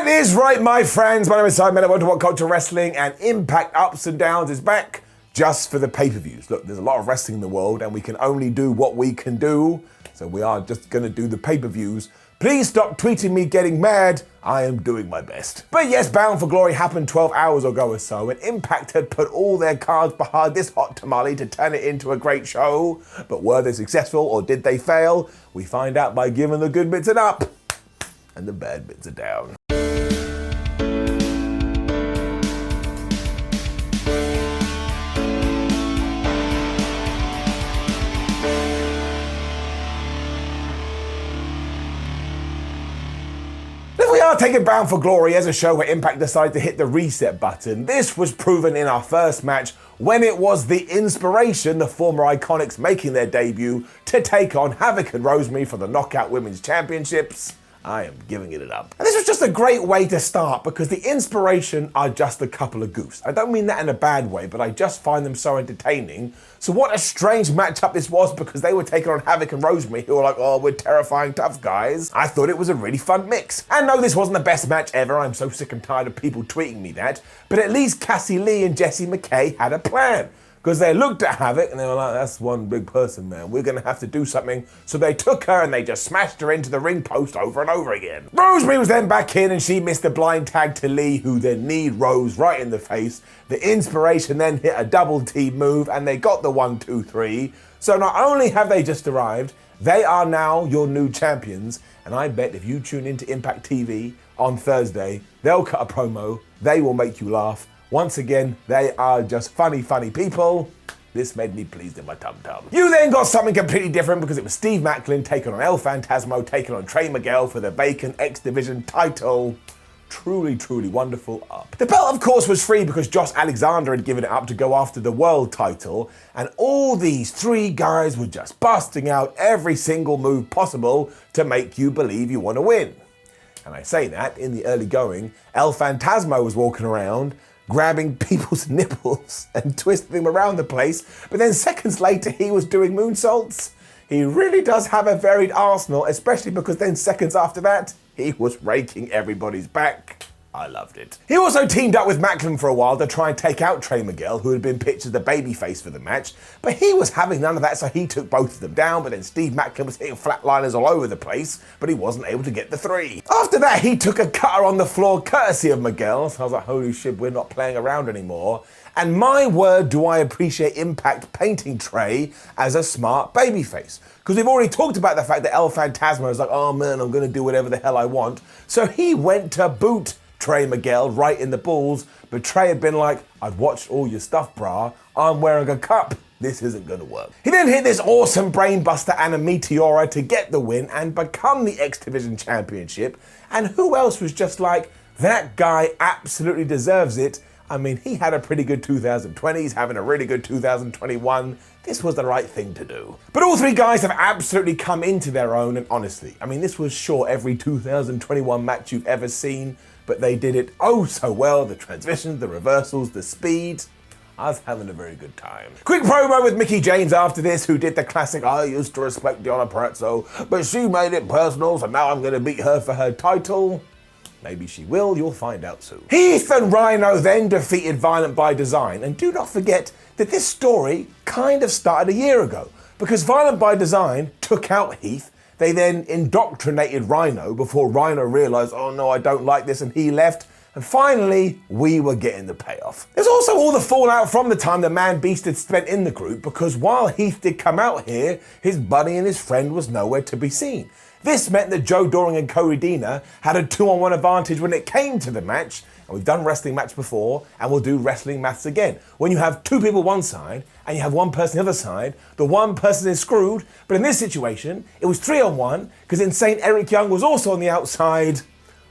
That is right, my friends. My name is Simon. I want to What Culture Wrestling, and Impact Ups and Downs is back just for the pay-per-views. Look, there's a lot of wrestling in the world, and we can only do what we can do. So we are just going to do the pay-per-views. Please stop tweeting me getting mad. I am doing my best. But yes, Bound for Glory happened 12 hours ago or so, and Impact had put all their cards behind this hot tamale to turn it into a great show. But were they successful or did they fail? We find out by giving the good bits an up and the bad bits are down. We are taking Bound for Glory as a show where Impact decided to hit the reset button. This was proven in our first match when it was the Inspiration, the former Iconics, making their debut to take on Havoc and Rosemary for the Knockout Women's Championships. I am giving it up. And this was just a great way to start because the Inspiration are just a couple of goofs. I don't mean that in a bad way, but I just find them so entertaining. So what a strange matchup this was because they were taking on Havoc and Rosemary, who were like, oh, we're terrifying tough guys. I thought it was a really fun mix. And no, this wasn't the best match ever. I'm so sick and tired of people tweeting me that. But at least Cassie Lee and Jessie McKay had a plan. Because they looked at Havoc and they were like, that's one big person, man. We're going to have to do something. So they took her and they just smashed her into the ring post over and over again. Rosemary was then back in and she missed a blind tag to Lee, who then kneed Rose right in the face. The Inspiration then hit a double T move and they got the 1, 2, 3. So not only have they just arrived, they are now your new champions. And I bet if you tune into Impact TV on Thursday, they'll cut a promo. They will make you laugh. Once again, they are just funny people. This made me pleased in my tum-tum. You then got something completely different because it was Steve Macklin taking on El Phantasmo, taking on Trey Miguel for the vacant X Division title. Truly wonderful up. The belt, of course, was free because Josh Alexander had given it up to go after the world title, and all these three guys were just busting out every single move possible to make you believe you want to win. And I say that in the early going, El Phantasmo was walking around grabbing people's nipples and twisting them around the place, but then seconds later he was doing moonsaults. He really does have a varied arsenal, especially because then seconds after that, he was raking everybody's back. I loved it. He also teamed up with Macklin for a while to try and take out Trey Miguel, who had been pitched as the babyface for the match, but he was having none of that, so he took both of them down, but then Steve Macklin was hitting flatliners all over the place, but he wasn't able to get the 3. After that, he took a cutter on the floor courtesy of Miguel, so I was like, holy shit, we're not playing around anymore. And my word, do I appreciate Impact painting Trey as a smart babyface. Because we've already talked about the fact that El Phantasmo is like, oh man, I'm going to do whatever the hell I want. So he went to boot Trey Miguel right in the balls, but Trey had been like, I've watched all your stuff, brah. I'm wearing a cup. This isn't going to work. He then hit this awesome brainbuster and a Meteora to get the win and become the X Division Championship. And who else was just like, that guy absolutely deserves it. I mean, he had a pretty good 2020, he's having a really good 2021. This was the right thing to do. But all three guys have absolutely come into their own, and honestly, I mean, this was sure every 2021 match you've ever seen, but they did it oh so well. The transitions, the reversals, the speed. I was having a very good time. Quick promo with Mickie James after this, who did the classic, I used to respect Deonna Purrazzo, but she made it personal, so now I'm gonna beat her for her title. Maybe she will, you'll find out soon. Heath and Rhino then defeated Violent by Design, and do not forget that this story kind of started a year ago, because Violent by Design took out Heath. They then indoctrinated Rhino before Rhino realized, oh no, I don't like this, and he left. And finally, we were getting the payoff. There's also all the fallout from the time the Man Beast had spent in the group, because while Heath did come out here, his buddy and his friend was nowhere to be seen. This meant that Joe Doring and Cody Deaner had a 2-on-1 advantage when it came to the match. And we've done wrestling match before, and we'll do wrestling maths again. When you have two people one side, and you have one person the other side, the one person is screwed. But in this situation, it was 3-on-1, because Insane Eric Young was also on the outside.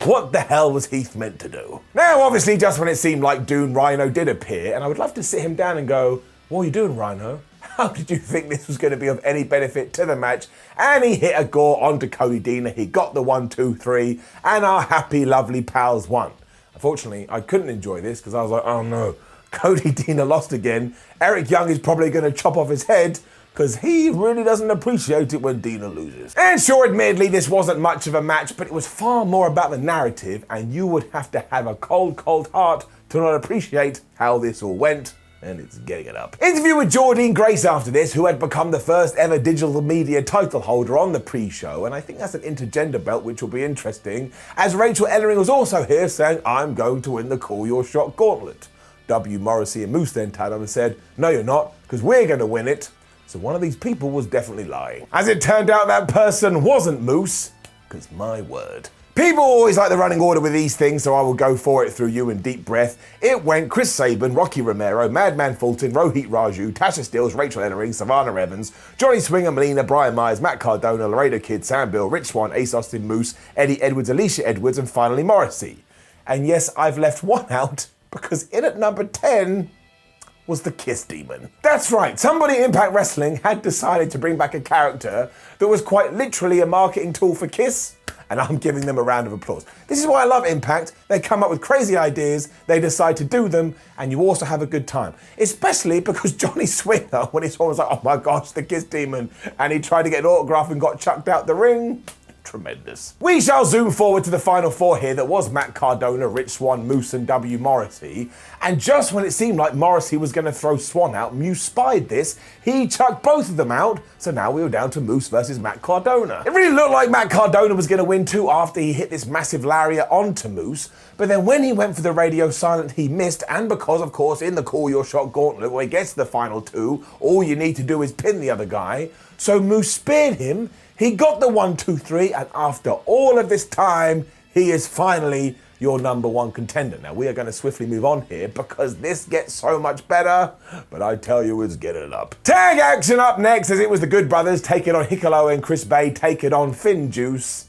What the hell was Heath meant to do? Now, obviously, just when it seemed like Dune, Rhino did appear, and I would love to sit him down and go, what are you doing, Rhino? How did you think this was going to be of any benefit to the match? And he hit a gore onto Cody Deaner. He got the 1, 2, 3, and our happy, lovely pals won. Unfortunately, I couldn't enjoy this because I was like, oh no, Cody Deaner lost again. Eric Young is probably going to chop off his head. because he really doesn't appreciate it when Dina loses. And sure, admittedly, this wasn't much of a match, but it was far more about the narrative, and you would have to have a cold, cold heart to not appreciate how this all went. And it's getting it up. Interview with Jordine Grace after this, who had become the first ever digital media title holder on the pre-show, and I think that's an intergender belt, which will be interesting, as Rachel Ellering was also here saying, I'm going to win the Call Your Shot gauntlet. W. Morrissey and Moose then tied on and said, no you're not, because we're going to win it. So one of these people was definitely lying. As it turned out, that person wasn't Moose, because my word. People always like the running order with these things, so I will go for it through you in deep breath. It went Chris Sabin, Rocky Romero, Madman Fulton, Rohit Raju, Tasha Steele, Rachel Ellering, Savannah Evans, Johnny Swinger, Melina, Brian Myers, Matt Cardona, Laredo Kid, Sam Bill, Rich Swann, Ace Austin, Moose, Eddie Edwards, Alicia Edwards, and finally Morrissey. And yes, I've left one out, because in at number 10 was the Kiss Demon. That's right, somebody in Impact Wrestling had decided to bring back a character that was quite literally a marketing tool for Kiss, and I'm giving them a round of applause. This is why I love Impact. They come up with crazy ideas, they decide to do them, and you also have a good time. Especially because Johnny Swinger, when he saw, was like, oh my gosh, the Kiss Demon, and he tried to get an autograph and got chucked out the ring. Tremendous. We shall zoom forward to the final four here that was Matt Cardona, Rich Swann, Moose and W. Morrissey. And just when it seemed like Morrissey was going to throw Swann out, Moose spied this. He chucked both of them out. So now we were down to Moose versus Matt Cardona. It really looked like Matt Cardona was going to win too after he hit this massive lariat onto Moose. But then when he went for the radio silent, he missed. And because, of course, in the Call Your Shot gauntlet, where he gets to the final two, all you need to do is pin the other guy. So Moose speared him. He got the 1, 2, 3, and after all of this time, he is finally your number one contender. Now, we are going to swiftly move on here because this gets so much better, but I tell you, it's getting up. Tag action up next, as it was the Good Brothers taking on Hikuleo and Chris Bay taking on Finn Juice.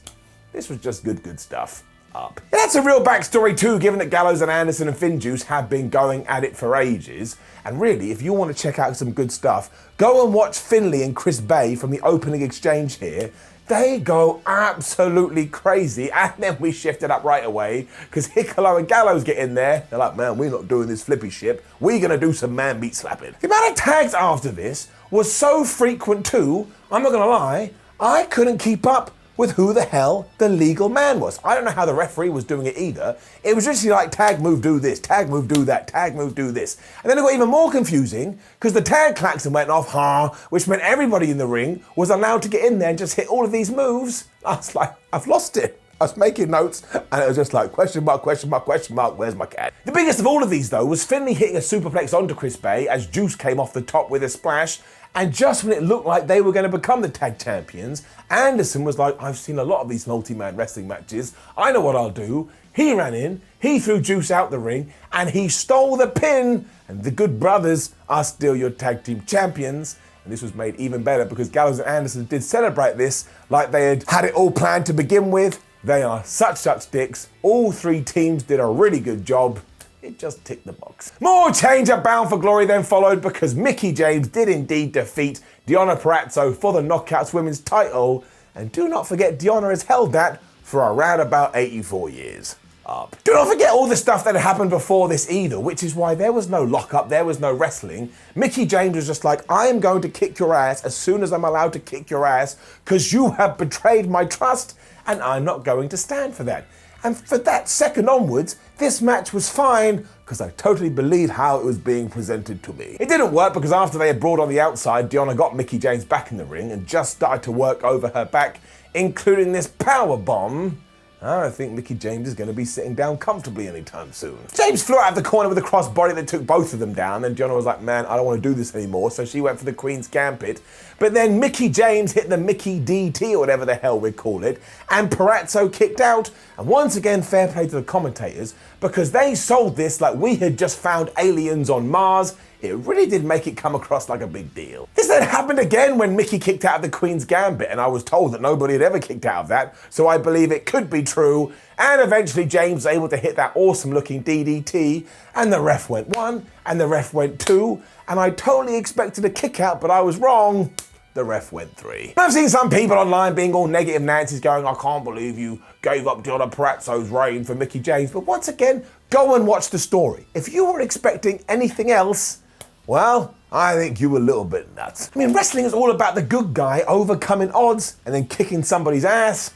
This was just good stuff. Up. And that's a real backstory too, given that Gallows and Anderson and Finn Juice have been going at it for ages. And really, if you want to check out some good stuff, go and watch Finlay and Chris Bay from the opening exchange here. They go absolutely crazy, and then we shifted up right away because Hikuleo and Gallows get in there. They're like, man, we're not doing this flippy shit. We're going to do some man meat slapping. The amount of tags after this was so frequent too, I'm not going to lie, I couldn't keep up with who the hell the legal man was. I don't know how the referee was doing it either. It was literally like tag move, do this, tag move, do that, tag move, do this. And then it got even more confusing because the tag klaxon went off, which meant everybody in the ring was allowed to get in there and just hit all of these moves. I was like, I've lost it. I was making notes and it was just like question mark, question mark, question mark, where's my cat? The biggest of all of these though was Finlay hitting a superplex onto Chris Bay as Juice came off the top with a splash. And just when it looked like they were going to become the tag champions, Anderson was like, I've seen a lot of these multi-man wrestling matches. I know what I'll do. He ran in, he threw Juice out the ring, and he stole the pin. And the Good Brothers are still your tag team champions. And this was made even better because Gallows and Anderson did celebrate this like they had it all planned to begin with. They are such dicks. All three teams did a really good job. It just ticked the box. More change at Bound for Glory then followed because Mickie James did indeed defeat Deonna Purrazzo for the Knockouts Women's title. And do not forget, Deonna has held that for around about 84 years. Up. Do not forget all the stuff that had happened before this either, which is why there was no lockup, there was no wrestling. Mickie James was just like, I am going to kick your ass as soon as I'm allowed to kick your ass because you have betrayed my trust and I'm not going to stand for that. And for that second onwards, this match was fine because I totally believed how it was being presented to me. It didn't work because after they had brawled on the outside, Deonna got Mickie James back in the ring and just started to work over her back, including this power bomb. I don't think Mickie James is going to be sitting down comfortably anytime soon. James flew out of the corner with a crossbody that took both of them down, and Deonna was like, man, I don't want to do this anymore, so she went for the Queen's Gambit. But then Mickie James hit the Mickey DT, or whatever the hell we call it, and Purrazzo kicked out. And once again, fair play to the commentators, because they sold this like we had just found aliens on Mars. It really did make it come across like a big deal. This then happened again when Mickie kicked out of the Queen's Gambit, and I was told that nobody had ever kicked out of that, so I believe it could be true. And eventually James was able to hit that awesome looking DDT, and the ref went 1, and the ref went 2, and I totally expected a kick out, but I was wrong. The ref went 3. I've seen some people online being all negative Nancy's going, I can't believe you gave up Deonna Purrazzo's reign for Mickie James. But once again, go and watch the story. If you were expecting anything else, well, I think you were a little bit nuts. I mean, wrestling is all about the good guy overcoming odds and then kicking somebody's ass.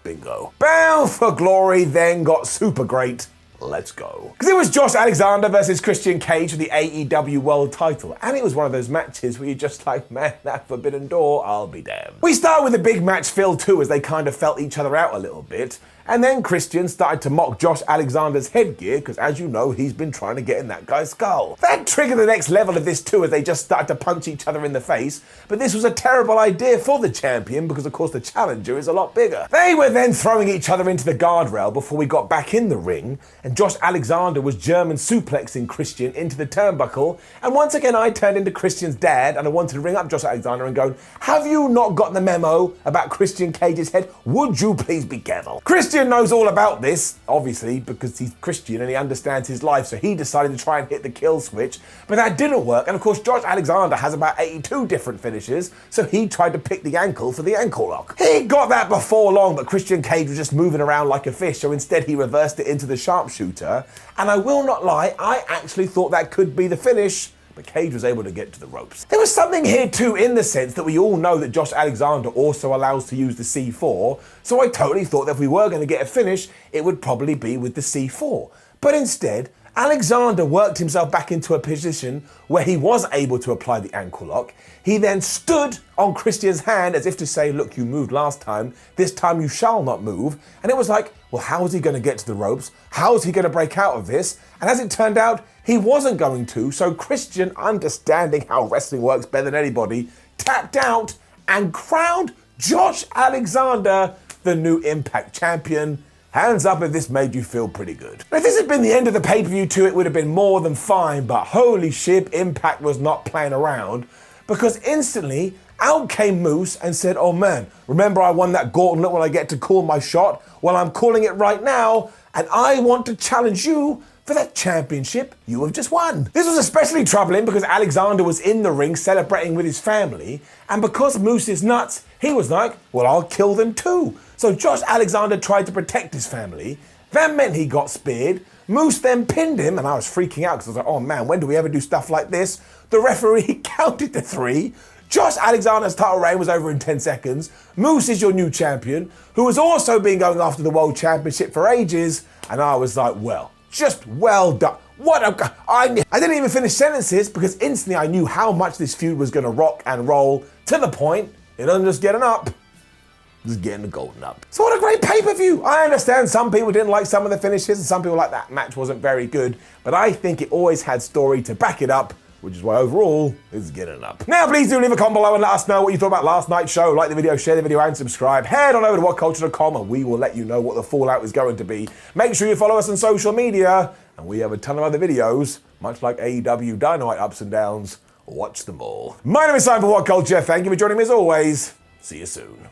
Bingo. Bound for Glory then got super great. Let's go. Because it was Josh Alexander versus Christian Cage for the AEW World title. And it was one of those matches where you're just like, man, that forbidden door, I'll be damned. We start with a big match filled too, as they kind of felt each other out a little bit. And then Christian started to mock Josh Alexander's headgear, because as you know, he's been trying to get in that guy's skull. That triggered the next level of this too, as they just started to punch each other in the face. But this was a terrible idea for the champion, because of course the challenger is a lot bigger. They were then throwing each other into the guardrail before we got back in the ring, and Josh Alexander was German suplexing Christian into the turnbuckle. And once again, I turned into Christian's dad, and I wanted to ring up Josh Alexander and go, have you not gotten the memo about Christian Cage's head? Would you please be careful? Christian knows all about this, obviously, because he's Christian and he understands his life, so he decided to try and hit the kill switch, but that didn't work. And of course, Josh Alexander has about 82 different finishes, so he tried to pick the ankle for the ankle lock. He got that before long, but Christian Cage was just moving around like a fish, so instead he reversed it into the sharpshooter. And I will not lie, I actually thought that could be the finish, but Cage was able to get to the ropes. There was something here too, in the sense that we all know that Josh Alexander also allows to use the C4, so I totally thought that if we were going to get a finish, it would probably be with the C4. But instead, Alexander worked himself back into a position where he was able to apply the ankle lock. He then stood on Christian's hand as if to say, look, you moved last time, this time you shall not move. And it was like, well, how is he going to get to the ropes? How is he going to break out of this? And as it turned out, he wasn't going to, so Christian, understanding how wrestling works better than anybody, tapped out and crowned Josh Alexander the new Impact champion. Hands up if this made you feel pretty good. If this had been the end of the pay-per-view too, it would have been more than fine, but holy shit, Impact was not playing around, because instantly out came Moose and said, oh man, remember I won that gauntlet when I get to call my shot? Well, I'm calling it right now, and I want to challenge you for that championship you have just won. This was especially troubling because Alexander was in the ring celebrating with his family, and because Moose is nuts, he was like, well, I'll kill them too. So Josh Alexander tried to protect his family. That meant he got speared. Moose then pinned him, and I was freaking out because I was like, oh man, when do we ever do stuff like this? The referee counted to 3. Josh Alexander's title reign was over in 10 seconds. Moose is your new champion, who has also been going after the World Championship for ages, and I was like, well, just well done. What a... I didn't even finish sentences because instantly I knew how much this feud was going to rock and roll, to the point it doesn't just get an up, just getting the golden up. So what a great pay-per-view. I understand some people didn't like some of the finishes and some people like that match wasn't very good, but I think it always had story to back it up, which is why overall it's getting up. Now please do leave a comment below and let us know what you thought about last night's show. Like the video, share the video and subscribe. Head on over to whatculture.com and we will let you know what the fallout is going to be. Make sure you follow us on social media, and we have a ton of other videos, much like AEW Dynamite ups and downs. Watch them all. My name is Simon for What Culture. Thank you for joining me as always. See you soon.